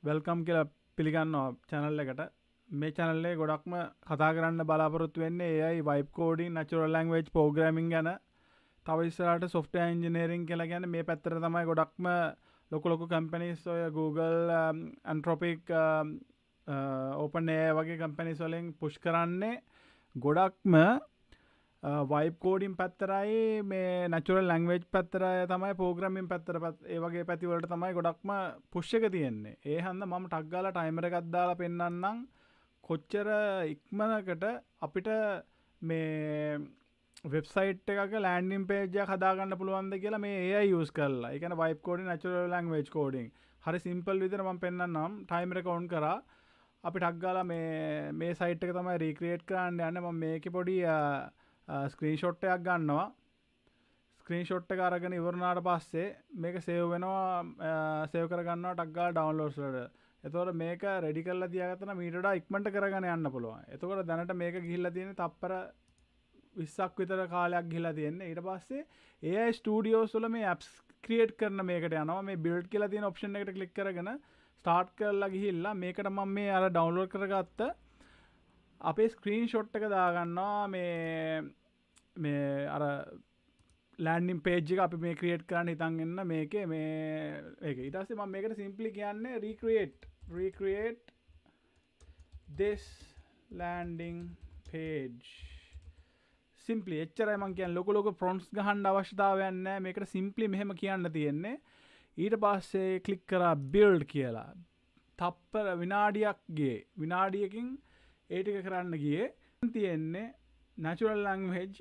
Welcome කියලා පිළිගන්නවා channel එකට. මේ channel එකේ ගොඩක්ම කතා කරන්න බලාපොරොත්තු වෙන්නේ AI vibe coding natural language programming ගැන. තව ඉස්සරහට software engineering කියලා කියන්නේ මේ පැත්තට තමයි ගොඩක්ම ලොකු companies ඔය Google, Anthropic, OpenAI වගේ companies වලින් push කරන්නේ ගොඩක්ම vibe coding පැත්තරයි මේ natural language පැත්තරයි තමයි programming පැත්තට ඒ වගේ පැති වලට තමයි ගොඩක්ම push එක තියෙන්නේ. ඒ හන්ද මම ටක් ගාලා timer එකක් දාලා පෙන්නන්නම් කොච්චර ඉක්මනකට අපිට මේ වෙබ්සයිට් එකක landing page එකක් හදාගන්න පුළුවන්ද කියලා මේ AI use කරලා. ඒ කියන්නේ vibe coding natural language coding. හරි simple විදිහට මම පෙන්නන්නම් timer එක on කරා. අපි ටක් ගාලා මේ site එක තමයි recreate කරන්න යන්නේ. මම මේකේ පොඩි ස්ක්‍රීන්ෂොට් එකක් ගන්නවා. ස්ක්‍රීන්ෂොට් එක අරගෙන ඉවරනාට පස්සේ මේක සේව් වෙනවා, සේව් කරගන්නවා ටක් ගාලා ඩවුන්ලෝඩ්ස් වලට. එතකොට මේක රෙඩි කරලා තියාගත්තා නම් ඊට වඩා ඉක්මනට කරගෙන යන්න පුළුවන්. එතකොට දැනට මේක ගිහිල්ලා තියෙන්නේ තප්පර 20ක් විතර කාලයක් ගිහිල්ලා තියෙන්නේ. ඊට පස්සේ AI Studios වල මේ apps create කරන මේකට යනවා. මේ build කියලා තියෙන option එකට click කරගෙන start කරලා ගිහිල්ලා මේකට මම මේ අර download කරගත්ත අපේ ස්ක්‍රීන්ෂොට් එක දාගන්නවා මේ අර ලෑන්ඩින් පේජ් එක අපි මේ ක්‍රියේට් කරන්න හිතන් ඉන්න මේකේ මේක ඊට පස්සේ මම මේකට සිම්පලි කියන්නේ recreate this landing page simply එච්චරයි මම කියන්නේ. ලොකු ප්‍රොම්ප්ට්ස් ගහන්න අවශ්‍යතාවයක් නැහැ. මේකට සිම්පලි මෙහෙම කියන්න තියෙන්නේ. ඊට පස්සේ ක්ලික් කරා build කියලා. තප්පර විනාඩියක් ගියේ. විනාඩියකින් ඒ ටික කරන්න ගියේ. තියෙන්නේ natural language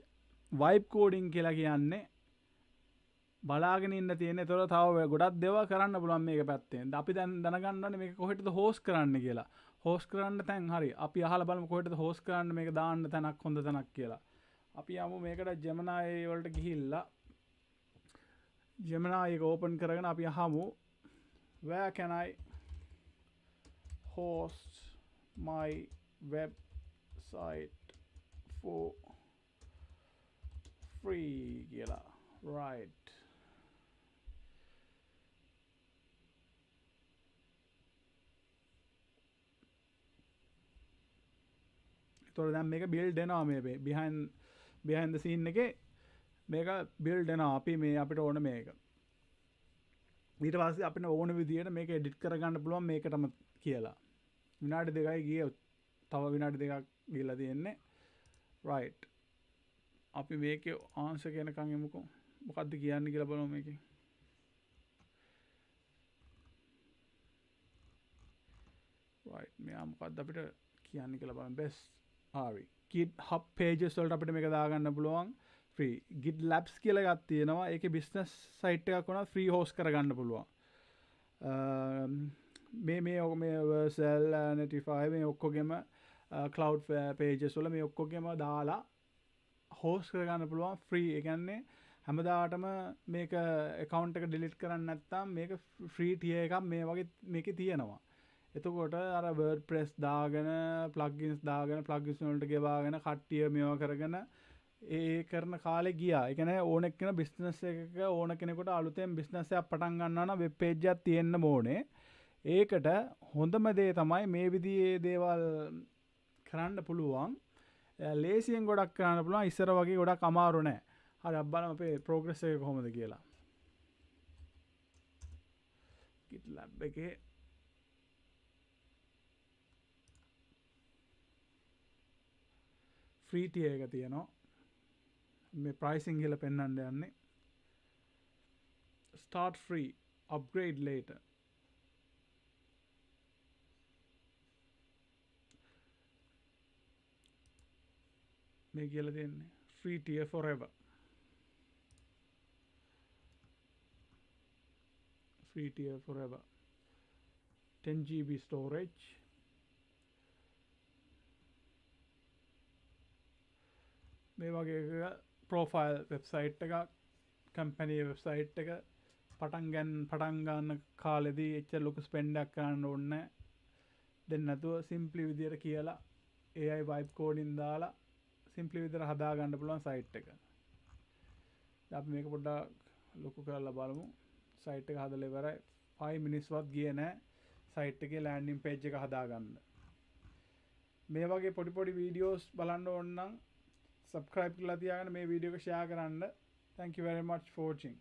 vibe coding කියලා කියන්නේ බලාගෙන ඉන්න තියෙන. ඒතකොට තව ගොඩක් දේවල් කරන්න පුළුවන් මේක පැත්තෙන්. අපි දැන් දැනගන්න ඕනේ මේක කොහෙටද host කරන්න කියලා. host කරන්න තැන් හරි. අපි අහලා බලමු කොහෙටද host කරන්න මේක දාන්න තැනක් හොඳ තැනක් කියලා. අපි යමු මේකට Gemini වලට ගිහිල්ලා Gemini එක open කරගෙන අපි අහමු where can I host my website for free කියලා. right. එතකොට දැන් මේක build වෙනවා මේ behind the scene එකේ මේක build වෙනවා. අපි මේ අපිට ඕන මේක. ඊට පස්සේ අපිට ඕන විදියට මේක edit කරගන්න පුළුවන් මේකටම කියලා. විනාඩි 2යි ගියේ. තව විනාඩි 2ක් ගිහලා තියෙන්නේ. right. අපි මේකේ ආන්සර් කියනකම් එමුකෝ. මොකද්ද කියන්නේ කියලා බලමු මේකෙන්. right. මෙයා මොකද්ද අපිට කියන්නේ කියලා බලමු. best හරි. GitHub pages වලට අපිට මේක දාගන්න පුළුවන් free. GitLabs කියලා එකක් තියෙනවා. ඒකේ business site එකක් වුණා free host කරගන්න පුළුවන්. මේ Vercel, Netlify මේ ඔක්කොගෙම cloud pages වල මේ ඔක්කොගෙම දාලා host කරගන්න පුළුවන් free. ඒ කියන්නේ හැමදාටම මේක account එක delete කරන්න නැත්නම් මේක free tier එකක් මේ වගේ මේකේ තියෙනවා. එතකොට අර WordPress දාගෙන plugins වලට ගෙවාගෙන කට්ටිය මේවා කරගෙන ඒ කරන කාලේ ගියා. ඒ කියන්නේ ඕන එක්කෙනා business එකක ඕන කෙනෙකුට අලුතෙන් business එකක් පටන් ගන්නවා නම් web page එකක් තියෙන්න ඕනේ. ඒකට හොඳම දේ තමයි මේ විදිහේ දේවල් කරන්න පුළුවන්. ලේසියෙන් ගොඩක් කරන්න පුළුවන්. ඉස්සර වගේ ගොඩක් අමාරු නෑ. හරි අපි බලමු අපේ progress එක කොහොමද කියලා. GitLab එකේ free tier එක තියෙනවා. මේ pricing කියලා පෙන්වන්න යන්නේ. start free, upgrade later. මේ කියලා තියෙන්නේ free tier forever. free tier forever. 10 GB storage. මේ වගේ profile website එකක්, company website එක පටන් ගන්න කාලෙදී එච්චර ලොකු spend එකක් කරන්න ඕනේ නැහැ. දැන් නැතුව simply විදියට කියලා AI vibe coding දාලා simply විදියට හදා ගන්න පුළුවන් site එක. අපි මේක පොඩ්ඩක් ලොකු කරලා බලමු. site එක හදලා ඉවරයි. 5 minutes වත් ගියේ නැහැ. සයිට් එකේ ලෑන්ඩින් පේජ් එක හදාගන්න. මේ වගේ පොඩි වීඩියෝස් බලන්න ඕන නම් සබ්ස්ක්‍රයිබ් කරලා තියාගන්න මේ වීඩියෝ එක ෂෙයා කරන්න. Thank you very much for watching.